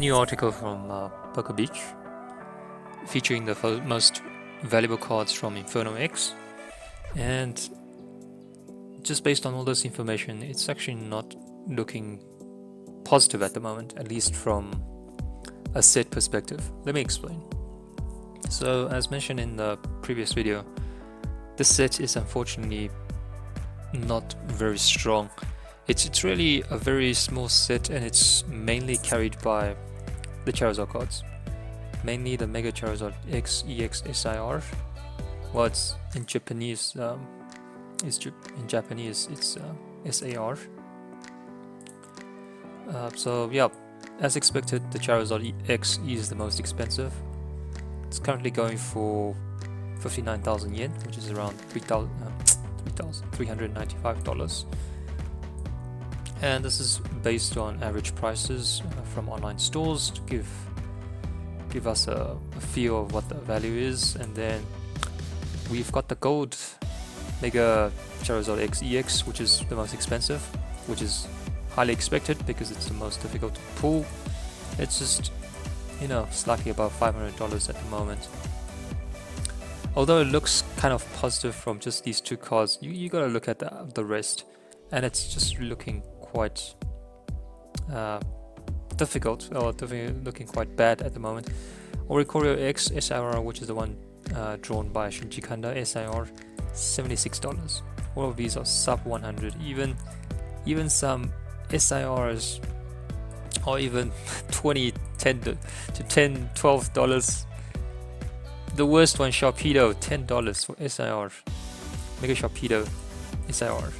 New article from Poker Beach featuring the most valuable cards from Inferno X, and just based on all this information, it's actually not looking positive at the moment, at least from a set perspective. Let me explain. So, as mentioned in the previous video, this set is unfortunately not very strong. It's really a very small set, and it's mainly carried by the Charizard cards, mainly the Mega Charizard X, EX, SIR. Well, it's in Japanese. In Japanese, it's SAR. So yeah, as expected, the Charizard X is the most expensive. It's currently going for 59,000 yen, which is around $3,395. And this is based on average prices from online stores to give us a feel of what the value is. And then we've got the gold Mega Charizard X EX, which is the most expensive, which is highly expected because it's the most difficult to pull. It's just, slightly above $500 at the moment. Although it looks kind of positive from just these two cards, you gotta look at the rest, and it's just looking quite difficult, or looking quite bad at the moment. Oricorio X SIR, which is the one drawn by Shinji Kanda, SIR, $76. All of these are sub 100. Even some SIRs or even 20, 10 to $10, $12. The worst one, Sharpedo, $10 for SIR. Mega Sharpedo SIR.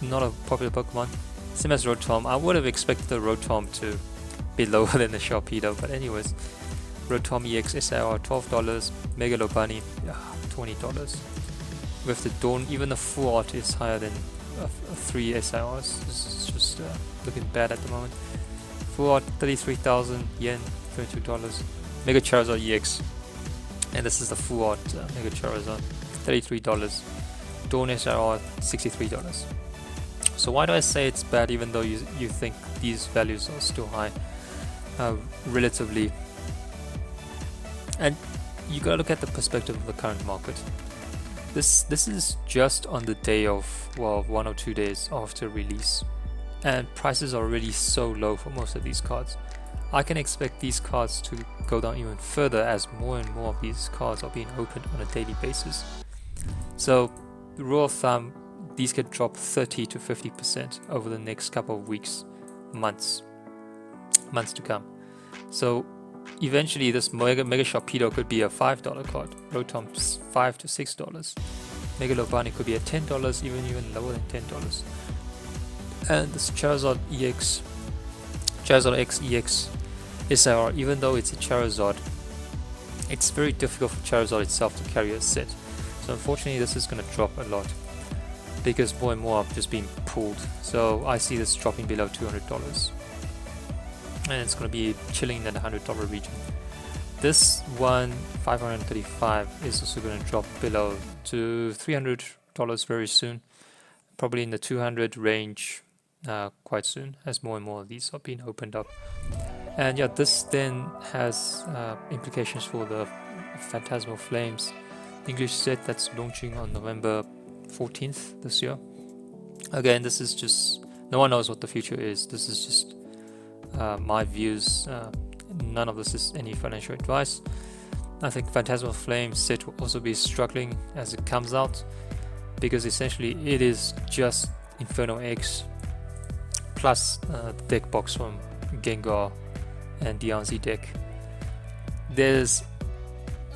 Not a popular Pokemon. Same as Rotom. I would have expected the Rotom to be lower than the Sharpedo, but anyways. Rotom EX SIR, $12. Mega Lobani, $20. With the Dawn, even the full art is higher than 3 SIRs. This is just looking bad at the moment. Full art, 33,000 yen, $22. Mega Charizard EX. And this is the full art Mega Charizard, $33. Dawn SIR, $63. So why do I say it's bad, even though you think these values are still high, relatively? And you gotta look at the perspective of the current market. This is just on the day of, 1 or 2 days after release, and prices are already so low for most of these cards. I can expect these cards to go down even further as more and more of these cards are being opened on a daily basis. So, the rule of thumb, these could drop 30 to 50% over the next couple of weeks, months to come. So, eventually this Mega Sharpedo could be a $5 card, Rotom $5 to $6, Mega Lobani could be at $10, even lower than $10. And this Charizard X EX SIR, even though it's a Charizard, it's very difficult for Charizard itself to carry a set. So unfortunately this is going to drop a lot, because more and more are just being pulled. So I see this dropping below $200. And it's going to be chilling in the $100 region. This one, $535, is also going to drop below to $300 very soon, probably in the 200 range quite soon, as more and more of these are being opened up. And yeah, this then has implications for the Phantasmal Flames English set that's launching on November 14th this year. Again, this is just, no one knows what the future is. This is just my views. None of this is any financial advice. I think Phantasmal Flame set will also be struggling as it comes out, because essentially it is just Inferno X plus the deck box from Gengar and DRZ deck. There's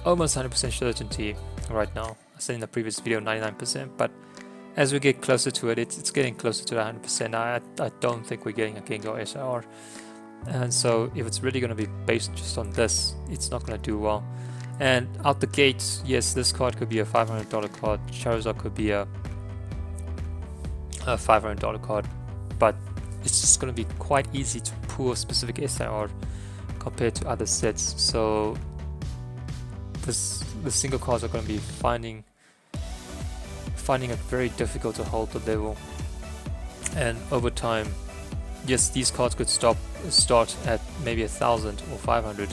almost 100% certainty right now. I said in the previous video 99%, but as we get closer to it, it's getting closer to 100%. I don't think we're getting a Gengar SIR. And so if it's really going to be based just on this, it's not going to do well. And out the gate, yes, this card could be a $500 card, Charizard could be a $500 card, but it's just going to be quite easy to pull a specific SIR compared to other sets. So the single cards are going to be finding it very difficult to hold the level. And over time, yes, these cards could start at maybe 1,000 or 500.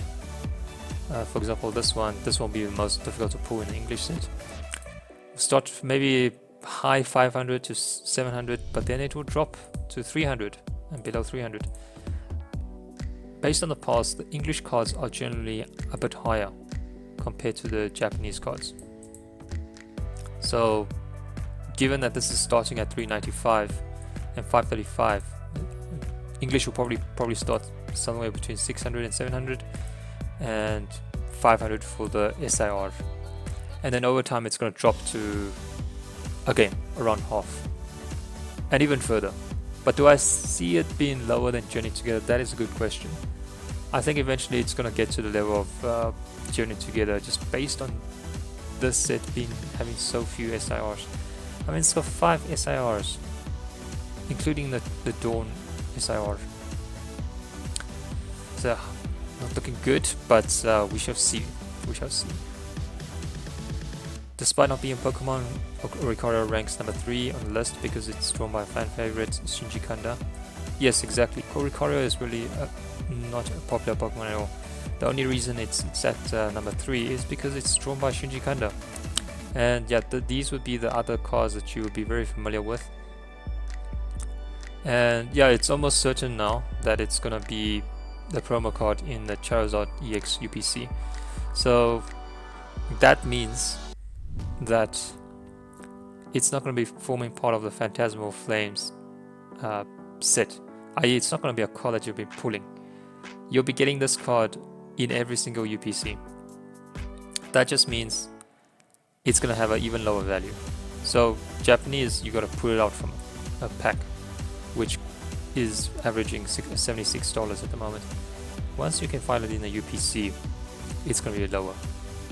For example, this one will be the most difficult to pull in the English set. Start maybe high 500 to 700, but then it will drop to 300 and below 300. Based on the past, the English cards are generally a bit higher compared to the Japanese cards. So given that this is starting at 395 and 535, English will probably start somewhere between 600 and 700 and 500 for the SIR. And then over time it's going to drop to, again, around half and even further. But do I see it being lower than Journey Together? That is a good question. I think eventually it's going to get to the level of Journey Together, just based on this set having so few SIRs. I mean, it's got 5 SIRs, including the Dawn SIR. So, not looking good, but we shall see. We shall see. Despite not being Pokemon, Oricorio ranks number 3 on the list because it's drawn by a fan favorite, Shinji Kanda. Yes, exactly. Oricorio is really not a popular Pokemon at all. The only reason it's at number 3 is because it's drawn by Shinji Kanda. And yeah, these would be the other cards that you would be very familiar with. And yeah, it's almost certain now that it's gonna be the promo card in the Charizard EX UPC. So that means that it's not going to be forming part of the Phantasmal Flames set, i.e. it's not going to be a card that you'll be pulling. You'll be getting this card in every single UPC. That just means it's going to have an even lower value. So Japanese, you got to pull it out from a pack, which is averaging $76 at the moment. Once you can find it in the UPC, it's going to be lower.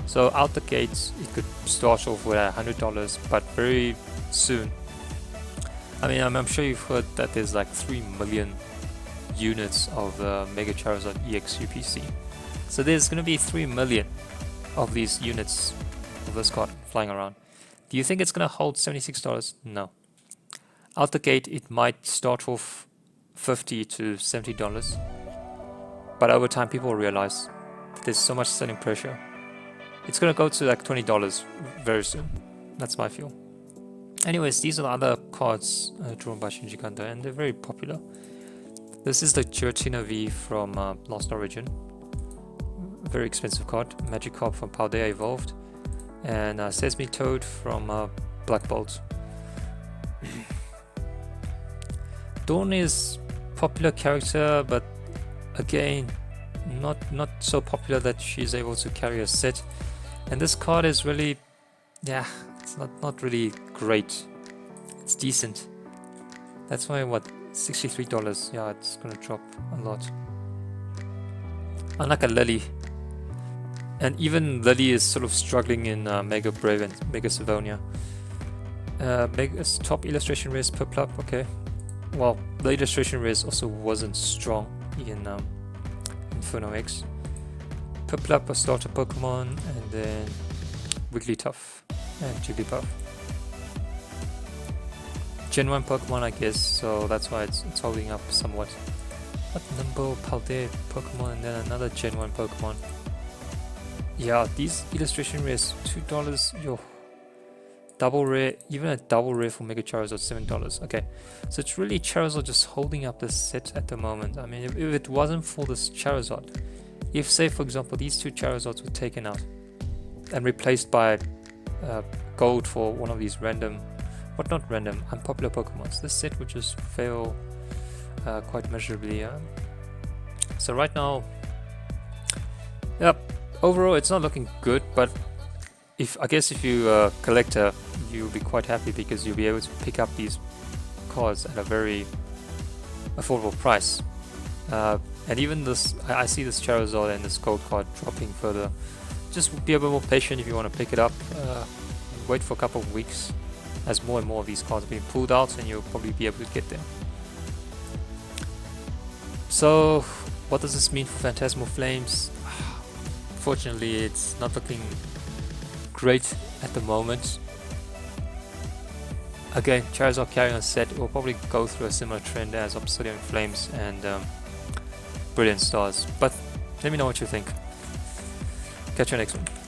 So out the gates, it could start off with $100, but very soon, I mean, I'm sure you've heard that there's like 3 million units of the Mega Charizard EX UPC. So there's going to be 3 million of these units of this card flying around. Do you think it's going to hold $76? No. Out the gate, it might start off $50 to $70, but over time people will realize that there's so much selling pressure. It's going to go to like $20 very soon. That's my feel. Anyways, these are the other cards drawn by Shinji Kanda, and they're very popular. This is the Giratina V from Lost Origin. Very expensive card. Magikarp from Paldea Evolved. And Sesame Toad from Black Bolt. Dawn is popular character, but again, not so popular that she's able to carry a set. And this card is really, yeah, it's not really great. It's decent. That's why, what, $63? Yeah, it's gonna drop a lot. Unlike a Lily. And even Lily is sort of struggling in Mega Brave and Mega Savonia. Mega's top illustration race Piplup, okay. Well, the illustration race also wasn't strong in Inferno X. Piplup was starter Pokemon, and then Wigglytuff and Jigglypuff. Gen 1 Pokemon, I guess, so that's why it's holding up somewhat. What number Paldea Pokemon and then another Gen 1 Pokemon. Yeah, these illustration rares, $2, yo. Double rare, even a double rare for Mega Charizard, $7. Okay, so it's really Charizard just holding up this set at the moment. I mean, if it wasn't for this Charizard, if say for example these 2 Charizards were taken out and replaced by gold for one of these random, not random, unpopular Pokemons, this set would just fail quite measurably. So right now, yep, overall it's not looking good, but I guess if you a collector, you'll be quite happy because you'll be able to pick up these cards at a very affordable price. And even this, I see this Charizard and this gold card dropping further. Just be a bit more patient if you want to pick it up. Wait for a couple of weeks as more and more of these cards are being pulled out, and you'll probably be able to get them. So, what does this mean for Phantasmal Flames? Fortunately, it's not looking great at the moment. Again, Charizard carrying a set will probably go through a similar trend as Obsidian Flames, and brilliant stars. But let me know what you think. Catch you next one.